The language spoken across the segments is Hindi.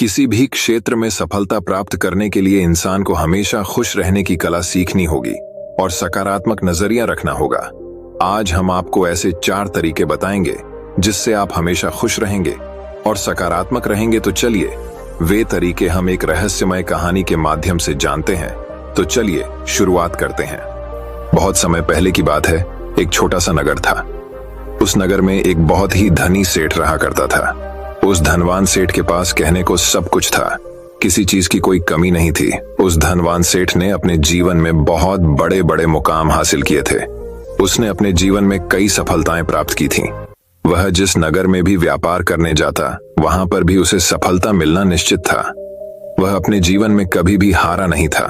किसी भी क्षेत्र में सफलता प्राप्त करने के लिए इंसान को हमेशा खुश रहने की कला सीखनी होगी और सकारात्मक नजरिया रखना होगा। आज हम आपको ऐसे 4 तरीके बताएंगे जिससे आप हमेशा खुश रहेंगे और सकारात्मक रहेंगे। तो चलिए वे तरीके हम एक रहस्यमय कहानी के माध्यम से जानते हैं। तो चलिए शुरुआत करते हैं। बहुत समय पहले की बात है, एक छोटा सा नगर था। उस नगर में एक बहुत ही धनी सेठ रहा करता था। उस धनवान सेठ के पास कहने को सब कुछ था, किसी चीज की कोई कमी नहीं थी। उस धनवान सेठ ने अपने जीवन में बहुत बड़े बड़े मुकाम हासिल किए थे। उसने अपने जीवन में कई सफलताएं प्राप्त की थीं। वह जिस नगर में भी व्यापार करने जाता, वहां पर भी उसे सफलता मिलना निश्चित था। वह अपने जीवन में कभी भी हारा नहीं था।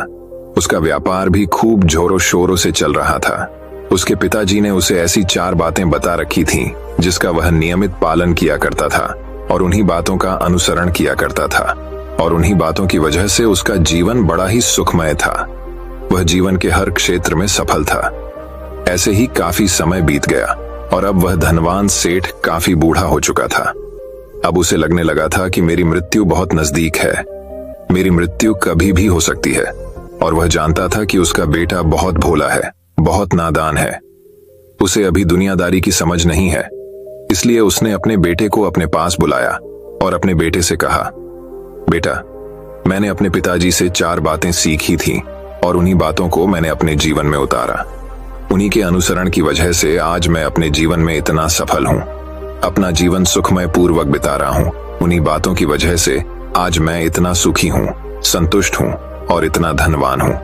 उसका व्यापार भी खूब जोरों शोरों से चल रहा था। उसके पिताजी ने उसे ऐसी 4 बातें बता रखी थीं जिसका वह नियमित पालन किया करता था और उन्हीं बातों का अनुसरण किया करता था, और उन्हीं बातों की वजह से उसका जीवन बड़ा ही सुखमय था। वह जीवन के हर क्षेत्र में सफल था। ऐसे ही काफी समय बीत गया और अब वह धनवान सेठ काफी बूढ़ा हो चुका था। अब उसे लगने लगा था कि मेरी मृत्यु बहुत नजदीक है, मेरी मृत्यु कभी भी हो सकती है। और वह जानता था कि उसका बेटा बहुत भोला है, बहुत नादान है। उसे अभी दुनियादारी की समझ नहीं है। इसलिए उसने अपने बेटे को अपने पास बुलाया और अपने बेटे से कहा, बेटा, मैंने अपने पिताजी से 4 बातें सीखी थी और उन्हीं बातों को मैंने अपने जीवन में उतारा। उन्हीं के अनुसरण की वजह से आज मैं अपने जीवन में इतना सफल हूँ, अपना जीवन सुखमय पूर्वक बिता रहा हूँ। उन्हीं बातों की वजह से आज मैं इतना सुखी हूँ, संतुष्ट हूँ और इतना धनवान हूँ।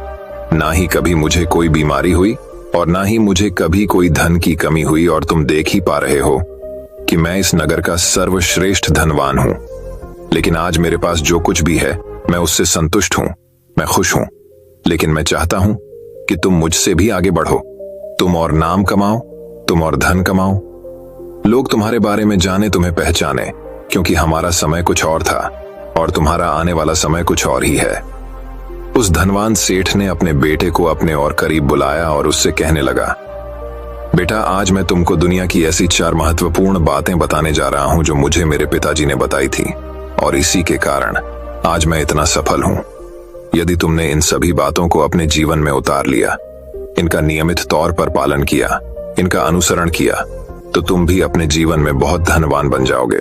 ना ही कभी मुझे कोई बीमारी हुई और ना ही मुझे कभी कोई धन की कमी हुई। और तुम देख ही पा रहे हो कि मैं इस नगर का सर्वश्रेष्ठ धनवान हूं। लेकिन आज मेरे पास जो कुछ भी है, मैं उससे संतुष्ट हूं, मैं खुश हूं। लेकिन मैं चाहता हूं कि तुम मुझसे भी आगे बढ़ो, तुम और नाम कमाओ, तुम और धन कमाओ, लोग तुम्हारे बारे में जाने, तुम्हें पहचाने, क्योंकि हमारा समय कुछ और था और तुम्हारा आने वाला समय कुछ और ही है। उस धनवान सेठ ने अपने बेटे को अपने और करीब बुलाया और उससे कहने लगा, बेटा, आज मैं तुमको दुनिया की ऐसी 4 महत्वपूर्ण बातें बताने जा रहा हूं जो मुझे मेरे पिताजी ने बताई थी, और इसी के कारण आज मैं इतना सफल हूं। यदि तुमने इन सभी बातों को अपने जीवन में उतार लिया, इनका नियमित तौर पर पालन किया, इनका अनुसरण किया, तो तुम भी अपने जीवन में बहुत धनवान बन जाओगे,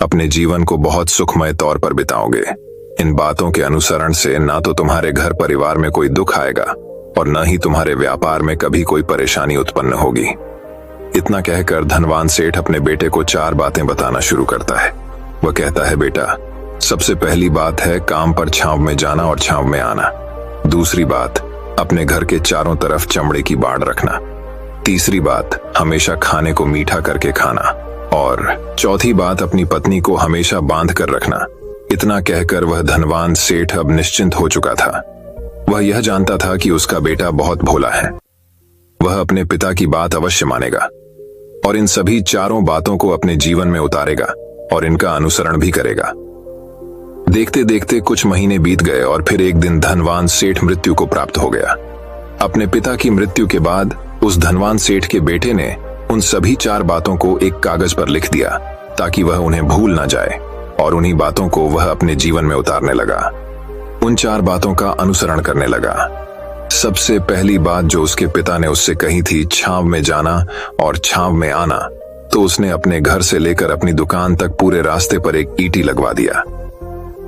अपने जीवन को बहुत सुखमय तौर पर बिताओगे। इन बातों के अनुसरण से ना तो तुम्हारे घर परिवार में कोई दुख आएगा और न ही तुम्हारे व्यापार में कभी कोई परेशानी उत्पन्न होगी। इतना कहकर धनवान सेठ अपने बेटे को 4 बातें बताना शुरू करता है। वह कहता है, बेटा, सबसे पहली बात है काम पर छांव में जाना और छांव में आना। दूसरी बात, अपने घर के चारों तरफ चमड़े की बाड़ रखना। तीसरी बात, हमेशा खाने को मीठा करके खाना। और चौथी बात, अपनी पत्नी को हमेशा बांध कर रखना। इतना कहकर वह धनवान सेठ अब निश्चिंत हो चुका था। वह यह जानता था कि उसका बेटा बहुत भोला है। वह अपने पिता की बात अवश्य मानेगा और इन सभी 4 बातों को अपने जीवन में उतारेगा और इनका अनुसरण भी करेगा। देखते देखते कुछ महीने बीत गए और फिर एक दिन धनवान सेठ मृत्यु को प्राप्त हो गया। अपने पिता की मृत्यु के बाद उस धनवान सेठ के बेटे ने उन सभी 4 बातों को एक कागज पर लिख दिया ताकि वह उन्हें भूल ना जाए, और उन्हीं बातों को वह अपने जीवन में उतारने लगा। उन 4 बातों का अनुसरण करने लगा। सबसे पहली बात जो उसके पिता ने उससे कही थी, छांव में जाना और छांव में आना, तो उसने अपने घर से लेकर अपनी दुकान तक पूरे रास्ते पर एक ईटी लगवा दिया,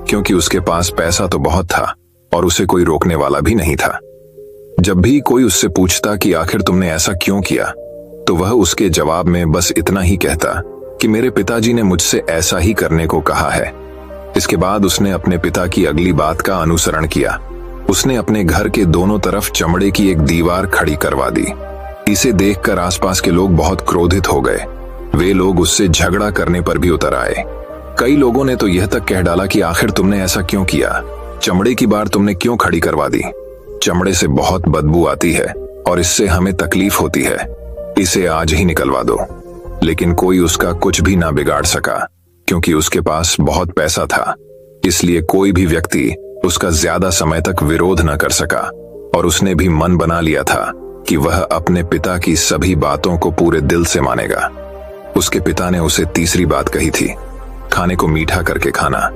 क्योंकि उसके पास पैसा तो बहुत था और उसे कोई रोकने वाला भी नहीं था। जब भी कोई उससे पूछता कि आखिर तुमने ऐसा क्यों किया, तो वह उसके जवाब में बस इतना ही कहता कि मेरे पिताजी ने मुझसे ऐसा ही करने को कहा है। इसके बाद उसने अपने पिता की अगली बात का अनुसरण किया। उसने अपने घर के दोनों तरफ चमड़े की एक दीवार खड़ी करवा दी। इसे देखकर आसपास के लोग बहुत क्रोधित हो गए। वे लोग उससे झगड़ा करने पर भी उतर आए। कई लोगों ने तो यह तक कह डाला कि आखिर तुमने ऐसा क्यों किया, चमड़े की बार तुमने क्यों खड़ी करवा दी, चमड़े से बहुत बदबू आती है और इससे हमें तकलीफ होती है, इसे आज ही निकलवा दो। लेकिन कोई उसका कुछ भी ना बिगाड़ सका, क्योंकि उसके पास बहुत पैसा था। इसलिए कोई भी व्यक्ति उसका ज्यादा समय तक विरोध न कर सका, और उसने भी मन बना लिया था कि वह अपने पिता की सभी बातों को पूरे दिल से मानेगा। उसके पिता ने उसे तीसरी बात कही थी, खाने को मीठा करके खाना।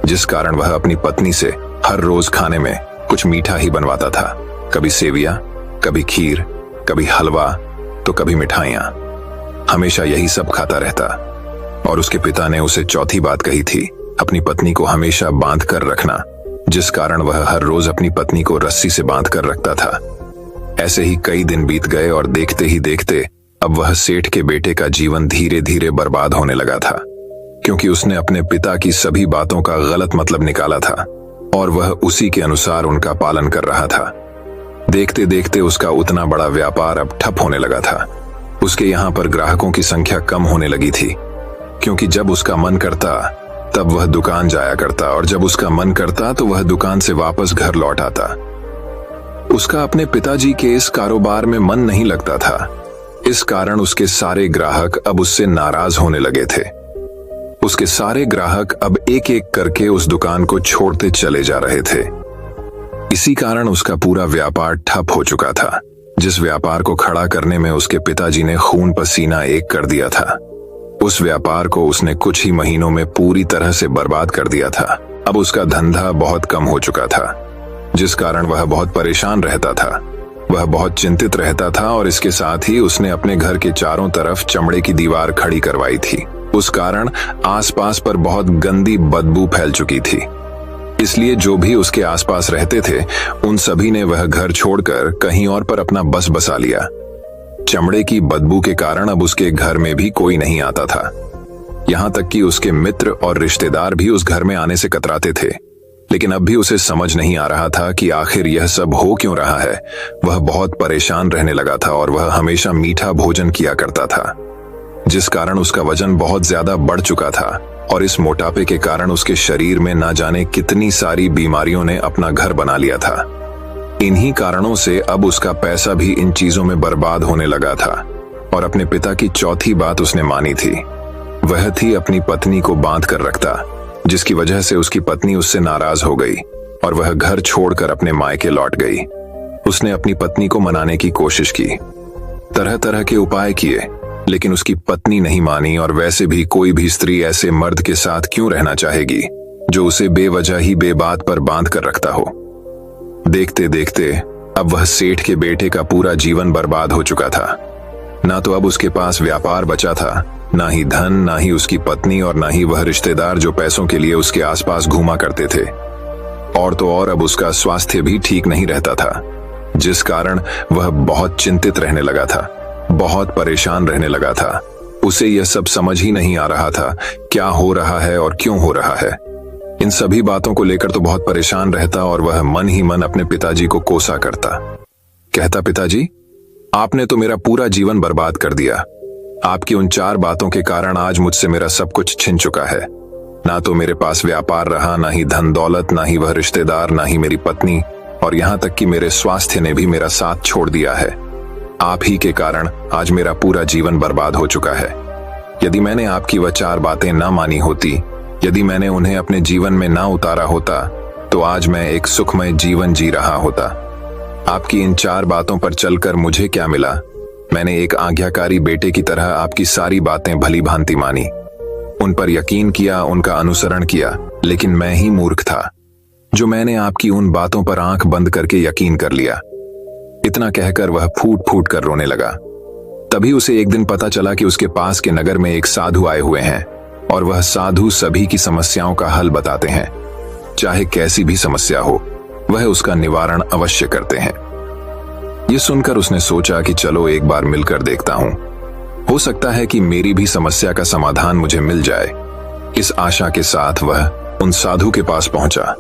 जिस कारण वह अपनी पत्नी से हर रोज खाने में कुछ मीठा ही बनवाता था। कभी सेवियां, कभी खीर, कभी हलवा तो कभी मिठाइयां। हमेशा यही सब खाता रहता। और उसके पिता ने उसे चौथी बात कही थी, अपनी पत्नी को हमेशा बांध कर रखना, जिस कारण वह हर रोज अपनी पत्नी को रस्सी से बांध कर रखता था। ऐसे ही कई दिन बीत गए और देखते ही देखते अब वह सेठ के बेटे का जीवन धीरे धीरे बर्बाद होने लगा था, क्योंकि उसने अपने पिता की सभी बातों का गलत मतलब निकाला था और वह उसी के अनुसार उनका पालन कर रहा था। देखते देखते उसका उतना बड़ा व्यापार अब ठप होने लगा था। उसके यहाँ पर ग्राहकों की संख्या कम होने लगी थी, क्योंकि जब उसका मन करता तब वह दुकान जाया करता और जब उसका मन करता तो वह दुकान से वापस घर लौट आता। उसका अपने पिताजी के इस कारोबार में मन नहीं लगता था। इस कारण उसके सारे ग्राहक अब उससे नाराज होने लगे थे। उसके सारे ग्राहक अब एक एक करके उस दुकान को छोड़ते चले जा रहे थे। इसी कारण उसका पूरा व्यापार ठप हो चुका था। जिस व्यापार को खड़ा करने में उसके पिताजी ने खून पसीना एक कर दिया था, उस व्यापार को उसने कुछ ही महीनों में पूरी तरह से बर्बाद कर दिया था। अब उसका धंधा बहुत कम हो चुका था, जिस कारण वह बहुत परेशान रहता था। वह बहुत चिंतित रहता था और इसके साथ ही उसने अपने घर के चारों तरफ चमड़े की दीवार खड़ी करवाई थी। उस कारण आसपास पर बहुत गंदी बदबू फैल चुकी थी। इसलिए जो भी उसके आसपास रहते थे उन सभी ने वह घर छोड़कर कहीं और पर अपना बस बसा लिया। चमड़े की बदबू के कारण अब उसके घर में भी कोई नहीं आता था। यहाँ तक कि उसके मित्र और रिश्तेदार भी उस घर में आने से कतराते थे। लेकिन अब भी उसे समझ नहीं आ रहा था कि आखिर यह सब हो क्यों रहा है। वह बहुत परेशान रहने लगा था और वह हमेशा मीठा भोजन किया करता था, जिस कारण उसका वजन बहुत ज्यादा बढ़ चुका था और इस मोटापे के कारण उसके शरीर में ना जाने कितनी सारी बीमारियों ने अपना घर बना लिया था। इन्हीं कारणों से अब उसका पैसा भी इन चीजों में बर्बाद होने लगा था। और अपने पिता की चौथी बात उसने मानी थी, वह थी अपनी पत्नी को बांध कर रखता, जिसकी वजह से उसकी पत्नी उससे नाराज हो गई और वह घर छोड़कर अपने मायके लौट गई। उसने अपनी पत्नी को मनाने की कोशिश की, तरह तरह के उपाय किए, लेकिन उसकी पत्नी नहीं मानी। और वैसे भी कोई भी स्त्री ऐसे मर्द के साथ क्यों रहना चाहेगी जो उसे बेवजह ही बेबात पर बांध कर रखता हो। देखते देखते अब वह सेठ के बेटे का पूरा जीवन बर्बाद हो चुका था। ना तो अब उसके पास व्यापार बचा था, ना ही धन, ना ही उसकी पत्नी और ना ही वह रिश्तेदार जो पैसों के लिए उसके आसपास घूमा करते थे। और तो और अब उसका स्वास्थ्य भी ठीक नहीं रहता था, जिस कारण वह बहुत चिंतित रहने लगा था, बहुत परेशान रहने लगा था। उसे यह सब समझ ही नहीं आ रहा था क्या हो रहा है और क्यों हो रहा है। इन सभी बातों को लेकर तो बहुत परेशान रहता और वह मन ही मन अपने पिताजी को कोसा करता। कहता, पिताजी, आपने तो मेरा पूरा जीवन बर्बाद कर दिया। आपकी उन 4 बातों के कारण आज मुझसे मेरा सब कुछ छिन चुका है। ना तो मेरे पास व्यापार रहा, ना ही धन दौलत, ना ही वह रिश्तेदार, ना ही मेरी पत्नी, और यहाँ तक कि मेरे स्वास्थ्य ने भी मेरा साथ छोड़ दिया है। आप ही के कारण आज मेरा पूरा जीवन बर्बाद हो चुका है। यदि मैंने आपकी वह 4 बातें ना मानी होती, यदि मैंने उन्हें अपने जीवन में ना उतारा होता, तो आज मैं एक सुखमय जीवन जी रहा होता। आपकी इन 4 बातों पर चलकर मुझे क्या मिला? मैंने एक आज्ञाकारी बेटे की तरह आपकी सारी बातें भली भांति मानी, उन पर यकीन किया, उनका अनुसरण किया, लेकिन मैं ही मूर्ख था जो मैंने आपकी उन बातों पर आंख बंद करके यकीन कर लिया। इतना कहकर वह फूट फूट कर रोने लगा। तभी उसे एक दिन पता चला कि उसके पास के नगर में एक साधु आए हुए हैं और वह साधु सभी की समस्याओं का हल बताते हैं। चाहे कैसी भी समस्या हो, वह उसका निवारण अवश्य करते हैं। यह सुनकर उसने सोचा कि चलो एक बार मिलकर देखता हूं, हो सकता है कि मेरी भी समस्या का समाधान मुझे मिल जाए। इस आशा के साथ वह उन साधु के पास पहुंचा।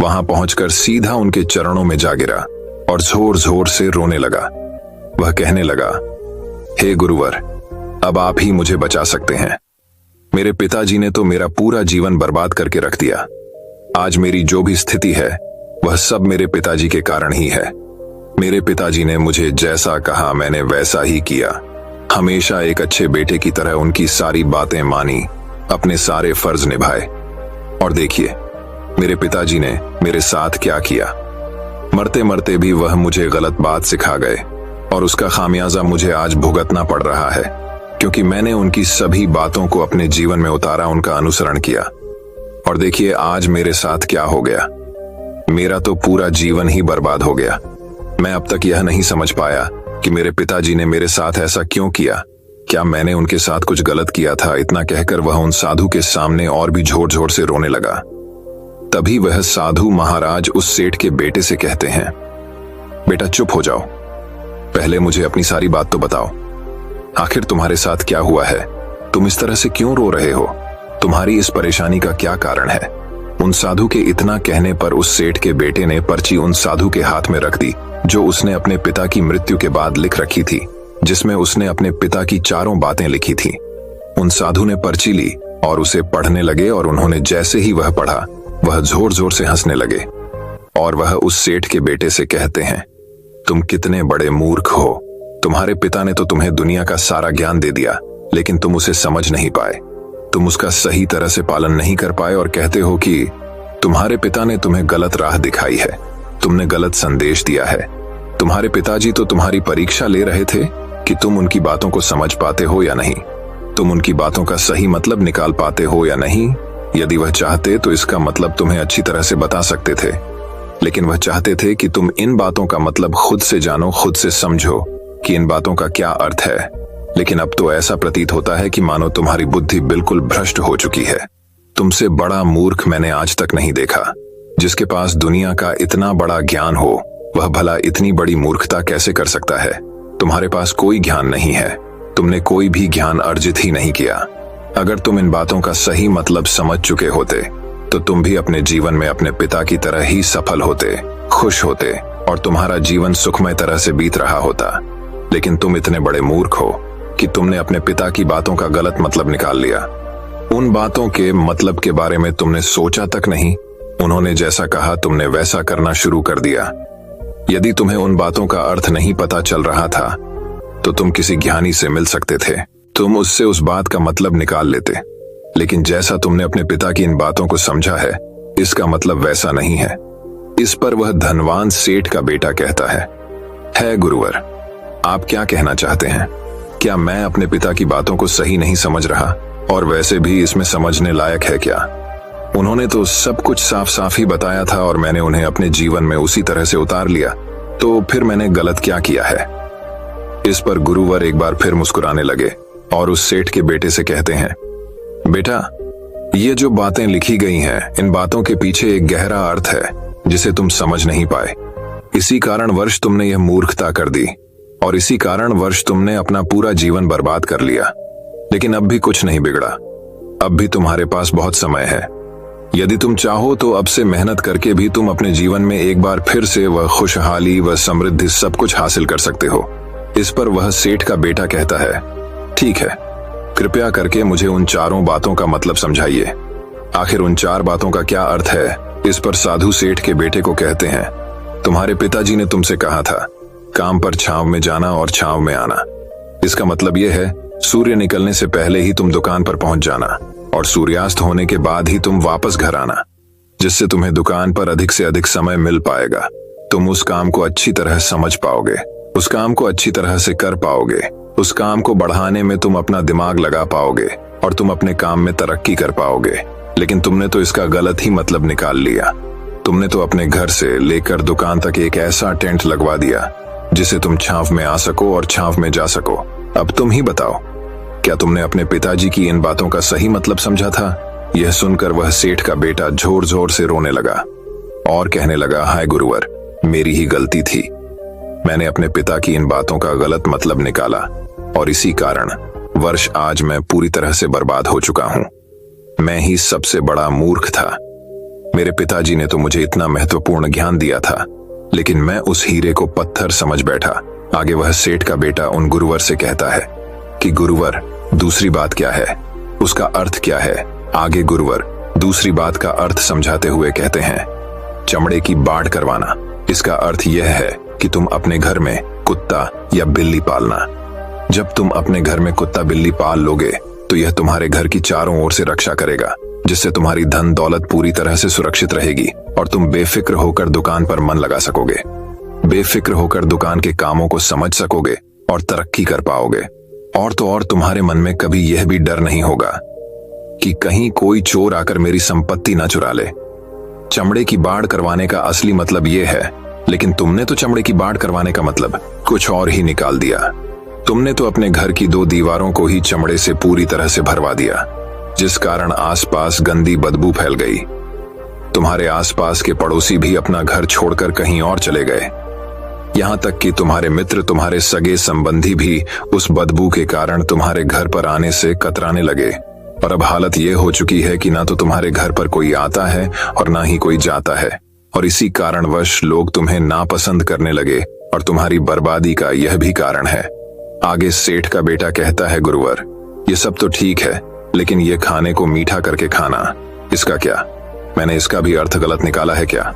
वहां पहुंचकर सीधा उनके चरणों में जा गिरा और जोर जोर से रोने लगा। वह कहने लगा, हे गुरुवर, अब आप ही मुझे बचा सकते हैं। मेरे पिताजी ने तो मेरा पूरा जीवन बर्बाद करके रख दिया। आज मेरी जो भी स्थिति है वह सब मेरे पिताजी के कारण ही है। मेरे पिताजी ने मुझे जैसा कहा मैंने वैसा ही किया। हमेशा एक अच्छे बेटे की तरह उनकी सारी बातें मानी, अपने सारे फर्ज निभाए। और देखिए मेरे पिताजी ने मेरे साथ क्या किया। मरते मरते भी वह मुझे गलत बात सिखा गए और उसका खामियाजा मुझे आज भुगतना पड़ रहा है, क्योंकि मैंने उनकी सभी बातों को अपने जीवन में उतारा, उनका अनुसरण किया। और देखिए आज मेरे साथ क्या हो गया। मेरा तो पूरा जीवन ही बर्बाद हो गया। मैं अब तक यह नहीं समझ पाया कि मेरे पिताजी ने मेरे साथ ऐसा क्यों किया। क्या मैंने उनके साथ कुछ गलत किया था? इतना कहकर वह उन साधु के सामने और भी जोर जोर से रोने लगा। तभी वह साधु महाराज उस सेठ के बेटे से कहते हैं, बेटा चुप हो जाओ, पहले मुझे अपनी सारी बात तो बताओ। आखिर तुम्हारे साथ क्या हुआ है? तुम इस तरह से क्यों रो रहे हो? तुम्हारी इस परेशानी का क्या कारण है? उन साधु के इतना कहने पर उस सेठ के बेटे ने पर्ची उन साधु के हाथ में रख दी, जो उसने अपने पिता की मृत्यु के बाद लिख रखी थी, जिसमें उसने अपने पिता की चारों बातें लिखी थी। उन साधु ने पर्ची ली और उसे पढ़ने लगे और उन्होंने जैसे ही वह पढ़ा, वह जोर जोर से हंसने लगे। और वह उस सेठ के बेटे से कहते हैं, तुम कितने बड़े मूर्ख हो। तुम्हारे पिता ने तो तुम्हें दुनिया का सारा ज्ञान दे दिया, लेकिन तुम उसे समझ नहीं पाए। तुम उसका सही तरह से पालन नहीं कर पाए और कहते हो कि तुम्हारे पिता ने तुम्हें गलत राह दिखाई है, तुमने गलत संदेश दिया है। तुम्हारे पिताजी तो तुम्हारी परीक्षा ले रहे थे कि तुम उनकी बातों को समझ पाते हो या नहीं, तुम उनकी बातों का सही मतलब निकाल पाते हो या नहीं। यदि वह चाहते तो इसका मतलब तुम्हें अच्छी तरह से बता सकते थे, लेकिन वह चाहते थे कि तुम इन बातों का मतलब खुद से जानो, खुद से समझो कि इन बातों का क्या अर्थ है। लेकिन अब तो ऐसा प्रतीत होता है कि मानो तुम्हारी बुद्धि बिल्कुल भ्रष्ट हो चुकी है। तुमसे बड़ा मूर्ख मैंने आज तक नहीं देखा। जिसके पास दुनिया का इतना बड़ा ज्ञान हो, वह भला इतनी बड़ी मूर्खता कैसे कर सकता है? तुम्हारे पास कोई ज्ञान नहीं है, तुमने कोई भी ज्ञान अर्जित ही नहीं किया। अगर तुम इन बातों का सही मतलब समझ चुके होते तो तुम भी अपने जीवन में अपने पिता की तरह ही सफल होते, खुश होते और तुम्हारा जीवन सुखमय तरह से बीत रहा होता। लेकिन तुम इतने बड़े मूर्ख हो कि तुमने अपने पिता की बातों का गलत मतलब निकाल लिया। उन बातों के मतलब के बारे में तुमने सोचा तक नहीं। उन्होंने जैसा कहा तुमने वैसा करना शुरू कर दिया। यदि तुम्हें उन बातों का अर्थ नहीं पता चल रहा था तो तुम किसी ज्ञानी से मिल सकते थे, तुम उससे उस बात का मतलब निकाल लेते। लेकिन जैसा तुमने अपने पिता की इन बातों को समझा है, इसका मतलब वैसा नहीं है। इस पर वह धनवान सेठ का बेटा कहता है गुरुवर, आप क्या कहना चाहते हैं? क्या मैं अपने पिता की बातों को सही नहीं समझ रहा? और वैसे भी इसमें समझने लायक है क्या? उन्होंने तो सब कुछ साफ साफ ही बताया था और मैंने उन्हें अपने जीवन में उसी तरह से उतार लिया, तो फिर मैंने गलत क्या किया है? इस पर गुरुवर एक बार फिर मुस्कुराने लगे और उस सेठ के बेटे से कहते हैं, बेटा, ये जो बातें लिखी गई हैं, इन बातों के पीछे एक गहरा अर्थ है जिसे तुम समझ नहीं पाए। इसी कारणवश तुमने यह मूर्खता कर दी और इसी कारणवश तुमने अपना पूरा जीवन बर्बाद कर लिया। लेकिन अब भी कुछ नहीं बिगड़ा, अब भी तुम्हारे पास बहुत समय है। यदि तुम चाहो तो अब से मेहनत करके भी तुम अपने जीवन में एक बार फिर से वह खुशहाली व समृद्धि सब कुछ हासिल कर सकते हो। इस पर वह सेठ का बेटा कहता है, ठीक है, कृपया करके मुझे उन चारों बातों का मतलब समझाइए। आखिर उन चार बातों का क्या अर्थ है? इस पर साधु सेठ के बेटे को कहते हैं, तुम्हारे पिताजी ने तुमसे कहा था काम पर छांव में जाना और छांव में आना। इसका मतलब यह है सूर्य निकलने से पहले ही तुम दुकान पर पहुंच जाना और सूर्यास्त होने के बाद ही तुम वापस घर आना, जिससे तुम्हें दुकान पर अधिक से अधिक समय मिल पाएगा। तुम उस काम को अच्छी तरह समझ पाओगे, उस काम को अच्छी तरह से कर पाओगे, उस काम को बढ़ाने में तुम अपना दिमाग लगा पाओगे और तुम अपने काम में तरक्की कर पाओगे। लेकिन तुमने तो इसका गलत ही मतलब निकाल लिया। तुमने तो अपने घर से लेकर दुकान तक एक ऐसा टेंट लगवा दिया जिसे तुम छांव में आ सको और छांव में जा सको। अब तुम ही बताओ, क्या तुमने अपने पिताजी की इन बातों का सही मतलब समझा था? यह सुनकर वह सेठ का बेटा जोर जोर से रोने लगा और कहने लगा, हाय गुरुवर, मेरी ही गलती थी। मैंने अपने पिता की इन बातों का गलत मतलब निकाला और इसी कारण वर्ष आज मैं पूरी तरह से बर्बाद हो चुका हूं। मैं ही सबसे बड़ा मूर्ख था। मेरे पिताजी ने तो मुझे इतना महत्वपूर्ण ज्ञान दिया था, लेकिन मैं उस हीरे को पत्थर समझ बैठा। आगे वह सेठ का बेटा उन गुरुवर से कहता है कि गुरुवर, दूसरी बात क्या है? उसका अर्थ क्या है? आगे गुरुवर दूसरी बात का अर्थ समझाते हुए कहते हैं, चमड़े की बाढ़ करवाना। इसका अर्थ यह है कि तुम अपने घर में कुत्ता या बिल्ली पालना। जब तुम अपने घर में कुत्ता बिल्ली पाल लोगे तो यह तुम्हारे घर की चारों ओर से रक्षा करेगा, जिससे तुम्हारी धन दौलत पूरी तरह से सुरक्षित रहेगी और तुम बेफिक्र होकर दुकान पर मन लगा सकोगे, बेफिक्र होकर दुकान के कामों को समझ सकोगे और तरक्की कर पाओगे। और तो और तुम्हारे मन में कभी यह भी डर नहीं होगा कि कहीं कोई चोर आकर मेरी संपत्ति ना चुरा ले। चमड़े की बाड़ करवाने का असली मतलब यह है, लेकिन तुमने तो चमड़े की बाड़ करवाने का मतलब कुछ और ही निकाल दिया। तुमने तो अपने घर की 2 दीवारों को ही चमड़े से पूरी तरह से भरवा दिया, जिस कारण आसपास गंदी बदबू फैल गई। तुम्हारे आसपास के पड़ोसी भी अपना घर छोड़कर कहीं और चले गए। यहां तक कि तुम्हारे मित्र, तुम्हारे सगे संबंधी भी उस बदबू के कारण तुम्हारे घर पर आने से कतराने लगे। और अब हालत यह हो चुकी है कि ना तो तुम्हारे घर पर कोई आता है और ना ही कोई जाता है, और इसी कारणवश लोग तुम्हें नापसंद करने लगे, और तुम्हारी बर्बादी का यह भी कारण है। आगे सेठ का बेटा कहता है, गुरुवर, ये सब तो ठीक है, लेकिन ये खाने को मीठा करके खाना, इसका क्या? मैंने इसका भी अर्थ गलत निकाला है क्या?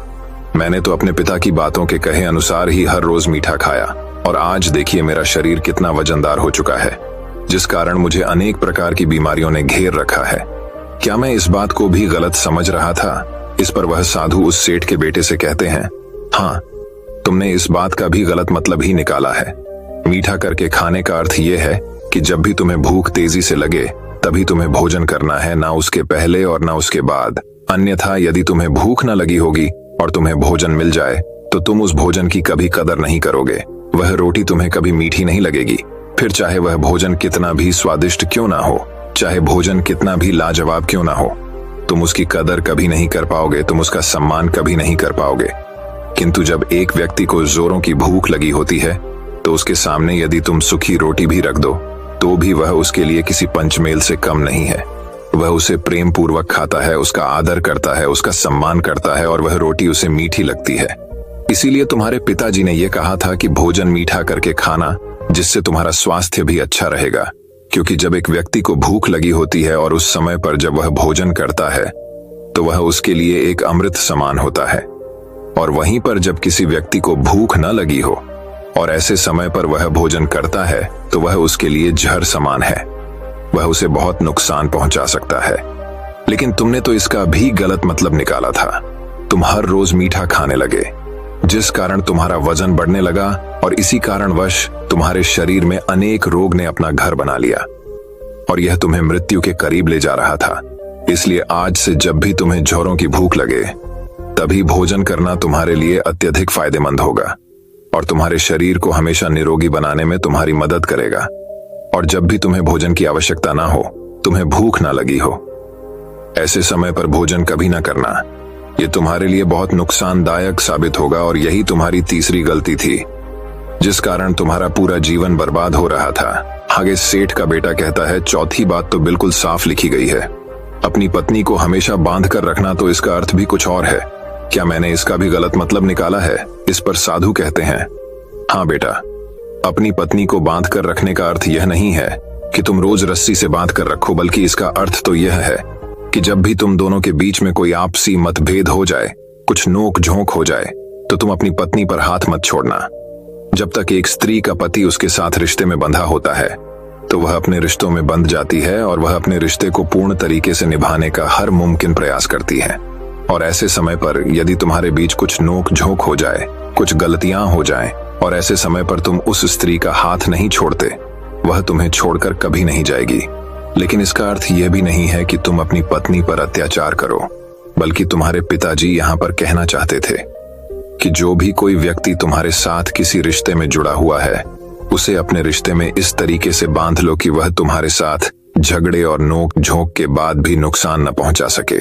मैंने तो अपने पिता की बातों के कहे अनुसार ही हर रोज मीठा खाया, और आज देखिए मेरा शरीर कितना वजनदार हो चुका है, जिस कारण मुझे अनेक प्रकार की बीमारियों ने घेर रखा है। क्या मैं इस बात को भी गलत समझ रहा था? इस पर वह साधु उस सेठ के बेटे से कहते हैं, हाँ, तुमने इस बात का भी गलत मतलब ही निकाला है। मीठा करके खाने का अर्थ यह है कि जब भी तुम्हें भूख तेजी से लगे तभी तुम्हें भोजन करना है, ना उसके पहले और ना उसके बाद। अन्यथा यदि तुम्हें भूख न लगी होगी और तुम्हें भोजन मिल जाए तो तुम उस भोजन की कभी कदर नहीं करोगे। वह रोटी तुम्हें कभी मीठी नहीं लगेगी, फिर चाहे वह भोजन कितना भी स्वादिष्ट क्यों ना हो, चाहे भोजन कितना भी लाजवाब क्यों ना हो, तुम उसकी कदर कभी नहीं कर पाओगे, तुम उसका सम्मान कभी नहीं कर पाओगे। किंतु जब एक व्यक्ति को जोरों की भूख लगी होती है तो उसके सामने यदि तुम सूखी रोटी भी रख दो तो भी वह उसके लिए किसी पंचमेल से कम नहीं है। वह उसे प्रेम पूर्वक खाता है, उसका आदर करता है, उसका सम्मान करता है, और वह रोटी उसे मीठी लगती है। इसीलिए तुम्हारे पिताजी ने यह कहा था कि भोजन मीठा करके खाना, जिससे तुम्हारा स्वास्थ्य भी अच्छा रहेगा। क्योंकि जब एक व्यक्ति को भूख लगी होती है और उस समय पर जब वह भोजन करता है तो वह उसके लिए एक अमृत समान होता है, और वहीं पर जब किसी व्यक्ति को भूख न लगी हो और ऐसे समय पर वह भोजन करता है तो वह उसके लिए जहर समान है, वह उसे बहुत नुकसान पहुंचा सकता है। लेकिन तुमने तो इसका भी गलत मतलब निकाला था। तुम हर रोज मीठा खाने लगे, जिस कारण तुम्हारा वजन बढ़ने लगा, और इसी कारणवश तुम्हारे शरीर में अनेक रोग ने अपना घर बना लिया, और यह तुम्हें मृत्यु के करीब ले जा रहा था। इसलिए आज से जब भी तुम्हें जोरों की भूख लगे तभी भोजन करना तुम्हारे लिए अत्यधिक फायदेमंद होगा, और तुम्हारे शरीर को हमेशा निरोगी बनाने में तुम्हारी मदद करेगा। और जब भी तुम्हें भोजन की आवश्यकता ना हो, तुम्हें भूख ना लगी हो, ऐसे समय पर भोजन कभी ना करना। ये तुम्हारे लिए बहुत नुकसानदायक साबित होगा, और यही तुम्हारी तीसरी गलती थी, जिस कारण तुम्हारा पूरा जीवन बर्बाद हो रहा था। आगे सेठ का बेटा कहता है, चौथी बात तो बिल्कुल साफ लिखी गई है, अपनी पत्नी को हमेशा बांध कर रखना, तो इसका अर्थ भी कुछ और है। क्या मैंने इसका भी गलत मतलब निकाला है? इस पर साधु कहते हैं, हाँ बेटा, अपनी पत्नी को बांध कर रखने का अर्थ यह नहीं है कि तुम रोज रस्सी से बांध कर रखो, बल्कि इसका अर्थ तो यह है कि जब भी तुम दोनों के बीच में कोई आपसी मतभेद हो जाए, कुछ नोक झोंक हो जाए, तो तुम अपनी पत्नी पर हाथ मत छोड़ना। जब तक एक स्त्री का पति उसके साथ रिश्ते में बंधा होता है तो वह अपने रिश्तों में बंध जाती है, और वह अपने रिश्ते को पूर्ण तरीके से निभाने का हर मुमकिन प्रयास करती है। और ऐसे समय पर यदि तुम्हारे बीच कुछ नोक झोंक हो जाए, कुछ गलतियां हो जाएं, और ऐसे समय पर तुम उस स्त्री का हाथ नहीं छोड़ते, वह तुम्हें छोड़कर कभी नहीं जाएगी। लेकिन इसका अर्थ यह भी नहीं है कि तुम अपनी पत्नी पर अत्याचार करो, बल्कि तुम्हारे पिताजी यहाँ पर कहना चाहते थे कि जो भी कोई व्यक्ति तुम्हारे साथ किसी रिश्ते में जुड़ा हुआ है, उसे अपने रिश्ते में इस तरीके से बांध लो कि वह तुम्हारे साथ झगड़े और नोक झोंक के बाद भी नुकसान न पहुंचा सके,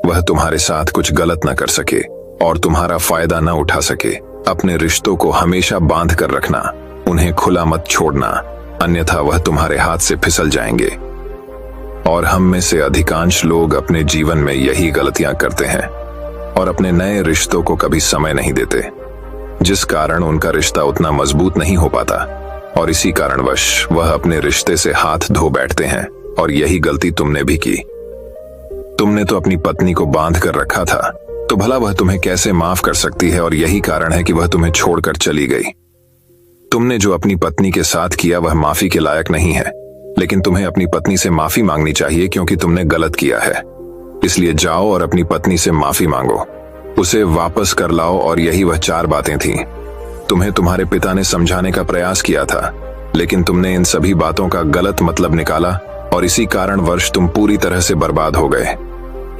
वह तुम्हारे साथ कुछ गलत न कर सके और तुम्हारा फायदा न उठा सके। अपने रिश्तों को हमेशा बांध कर रखना, उन्हें खुला मत छोड़ना, अन्यथा वह तुम्हारे हाथ से फिसल जाएंगे। और हम में से अधिकांश लोग अपने जीवन में यही गलतियां करते हैं और अपने नए रिश्तों को कभी समय नहीं देते, जिस कारण उनका रिश्ता उतना मजबूत नहीं हो पाता, और इसी कारणवश वह अपने रिश्ते से हाथ धो बैठते हैं। और यही गलती तुमने भी की। तुमने तो अपनी पत्नी को बांध कर रखा था, तो भला वह तुम्हें कैसे माफ कर सकती है? और यही कारण है कि वह तुम्हें छोड़कर चली गई। तुमने जो अपनी पत्नी के साथ किया वह माफी के लायक नहीं है, लेकिन तुम्हें अपनी पत्नी से माफी मांगनी चाहिए, क्योंकि तुमने गलत किया है। इसलिए जाओ और अपनी पत्नी से माफी मांगो, उसे वापस कर लाओ। और यही वह 4 बातें थीं। तुम्हें तुम्हारे पिता ने समझाने का प्रयास किया था, लेकिन तुमने इन सभी बातों का गलत मतलब निकाला और इसी कारणवश तुम पूरी तरह से बर्बाद हो गए।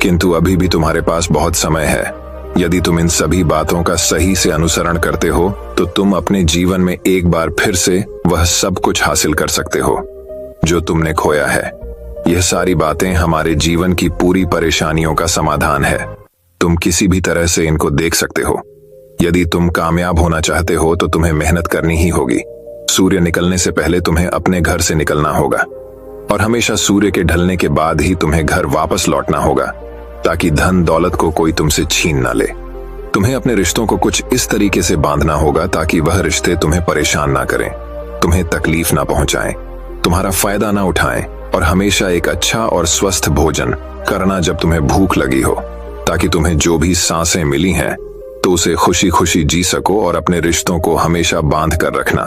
किंतु अभी भी तुम्हारे पास बहुत समय है। यदि तुम इन सभी बातों का सही से अनुसरण करते हो तो तुम अपने जीवन में एक बार फिर से वह सब कुछ हासिल कर सकते हो जो तुमने खोया है। यह सारी बातें हमारे जीवन की पूरी परेशानियों का समाधान है। तुम किसी भी तरह से इनको देख सकते हो। यदि तुम कामयाब होना चाहते हो तो तुम्हें मेहनत करनी ही होगी। सूर्य निकलने से पहले तुम्हें अपने घर से निकलना होगा और हमेशा सूर्य के ढलने के बाद ही तुम्हें घर वापस लौटना होगा, ताकि धन दौलत को कोई तुमसे छीन ना ले। तुम्हें अपने रिश्तों को कुछ इस तरीके से बांधना होगा ताकि वह रिश्ते तुम्हें परेशान ना करें, तुम्हें तकलीफ ना पहुंचाएं, तुम्हारा फायदा ना उठाएं, और हमेशा एक अच्छा और स्वस्थ भोजन करना जब तुम्हें भूख लगी हो, ताकि तुम्हें जो भी सांसें मिली हैं तो उसे खुशी खुशी जी सको, और अपने रिश्तों को हमेशा बांध कर रखना,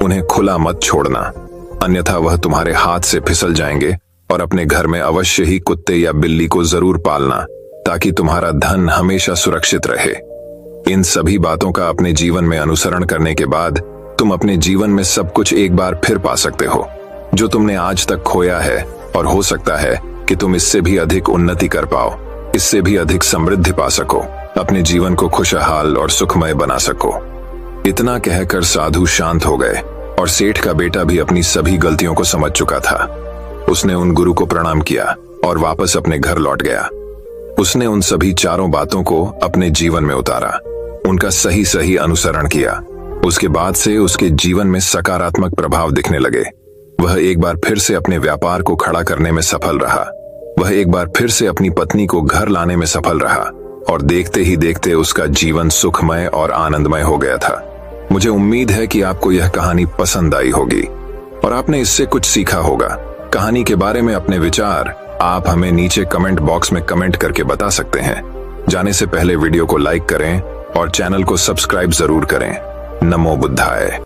उन्हें खुला मत छोड़ना, अन्यथा वह तुम्हारे हाथ से फिसल जाएंगे। और अपने घर में अवश्य ही कुत्ते या बिल्ली को जरूर पालना, ताकि तुम्हारा धन हमेशा सुरक्षित रहे। इन सभी बातों का अपने जीवन में अनुसरण करने के बाद तुम अपने जीवन में सब कुछ एक बार फिर पा सकते हो जो तुमने आज तक खोया है, और हो सकता है कि तुम इससे भी अधिक उन्नति कर पाओ, इससे भी अधिक समृद्धि पा सको, अपने जीवन को खुशहाल और सुखमय बना सको। इतना कहकर साधु शांत हो गए और सेठ का बेटा भी अपनी सभी गलतियों को समझ चुका था। उसने उन गुरु को प्रणाम किया और वापस अपने घर लौट गया। उसने उन सभी चारों बातों को अपने जीवन में उतारा, उनका सही सही अनुसरण किया। उसके बाद से उसके जीवन में सकारात्मक प्रभाव दिखने लगे। वह एक बार फिर से अपने व्यापार को खड़ा करने में सफल रहा। वह एक बार फिर से अपनी पत्नी को घर लाने में सफल रहा, और देखते ही देखते उसका जीवन सुखमय और आनंदमय हो गया था। मुझे उम्मीद है कि आपको यह कहानी पसंद आई होगी और आपने इससे कुछ सीखा होगा। कहानी के बारे में अपने विचार आप हमें नीचे कमेंट बॉक्स में कमेंट करके बता सकते हैं। जाने से पहले वीडियो को लाइक करें और चैनल को सब्सक्राइब जरूर करें। नमो बुद्धाय।